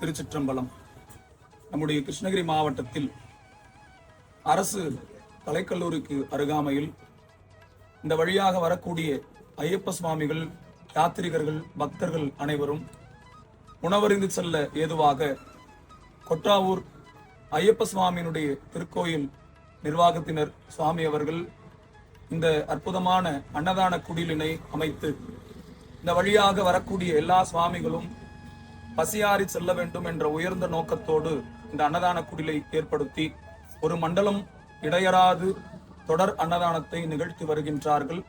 திருச்சிற்றம்பலம். நம்முடைய கிருஷ்ணகிரி மாவட்டத்தில் அரசு கலைக்கல்லூரிக்கு அருகாமையில் இந்த வழியாக வரக்கூடிய ஐயப்ப சுவாமிகள், யாத்திரிகர்கள், பக்தர்கள் அனைவரும் உணவறிந்து செல்ல ஏதுவாக கொட்டாவூர் ஐயப்ப சுவாமியினுடைய திருக்கோயில் நிர்வாகத்தினர் சுவாமி அவர்கள் இந்த அற்புதமான அன்னதான குடிலினை அமைத்து இந்த வழியாக வரக்கூடிய எல்லா சுவாமிகளும் பசியாறி செல்ல வேண்டும் என்ற உயர்ந்த நோக்கத்தோடு இந்த அன்னதான குடிலை ஏற்படுத்தி ஒரு மண்டலம் இடையறாது தொடர் அன்னதானத்தை நிகழ்த்தி வருகின்றார்கள்.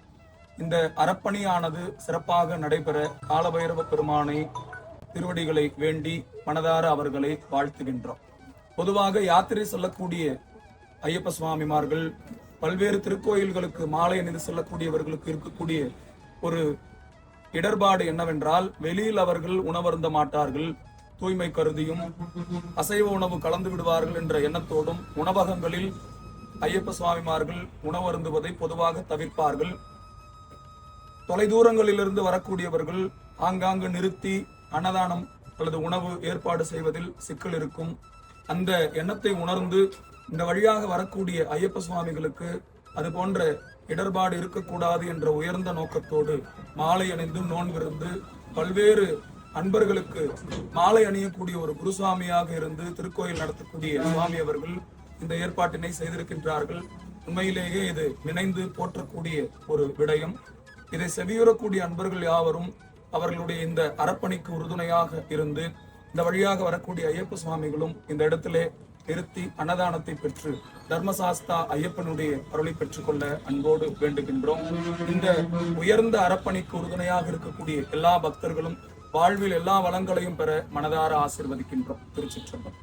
இந்த அறப்பணியானது சிறப்பாக நடைபெற காலபைரவ பெருமானை திருவடிகளை வேண்டி மனதார அவர்களை வாழ்த்துகின்றோம். பொதுவாக யாத்திரை செல்லக்கூடிய ஐயப்ப சுவாமிமார்கள் பல்வேறு திருக்கோயில்களுக்கு மாலை அணிந்து செல்லக்கூடியவர்களுக்கு இருக்கக்கூடிய ஒரு இடர்பாடு என்னவென்றால், வெளியில் அவர்கள் உணவருந்த மாட்டார்கள், தூய்மை கருதியும் அசைவ உணவு கலந்து விடுவார்கள் என்ற எண்ணத்தோடும் உணவகங்களில் ஐயப்ப சுவாமிமார்கள் உணவருந்துவதை பொதுவாக தவிர்ப்பார்கள். தொலைதூரங்களிலிருந்து வரக்கூடியவர்கள் ஆங்காங்கு நிறுத்தி அன்னதானம் அல்லது உணவு ஏற்பாடு செய்வதில் சிக்கல் இருக்கும். அந்த எண்ணத்தை உணர்ந்து இந்த வழியாக வரக்கூடிய ஐயப்ப சுவாமிகளுக்கு அது போன்ற இடர்பாடு இருக்கக்கூடாது என்ற உயர்ந்த நோக்கத்தோடு மாலை அணிந்து நோன்பிருந்து பல்வேறு அன்பர்களுக்கு மாலை அணியக்கூடிய ஒரு குருசுவாமியாக இருந்து திருக்கோயில் நடத்தக்கூடிய சுவாமி அவர்கள் இந்த ஏற்பாட்டினை செய்திருக்கின்றார்கள். உண்மையிலேயே இது நினைந்து போற்றக்கூடிய ஒரு விடயம். இதை செவியுறக்கூடிய அன்பர்கள் யாவரும் அவர்களுடைய இந்த அறப்பணிக்கு உறுதுணையாக இருந்து இந்த வழியாக வரக்கூடிய ஐயப்ப சுவாமிகளும் இந்த இடத்திலே நிறுத்தி அன்னதானத்தை பெற்று தர்மசாஸ்தா ஐயப்பனுடைய அருளை பெற்றுக்கொள்ள அன்போடு வேண்டுகின்றோம். இந்த உயர்ந்த அறப்பணிக்கு உறுதுணையாக இருக்கக்கூடிய எல்லா பக்தர்களும் வாழ்வில் எல்லா வளங்களையும் பெற மனதார ஆசீர்வதிக்கின்றோம். திருச்சிற்றம்பலம்.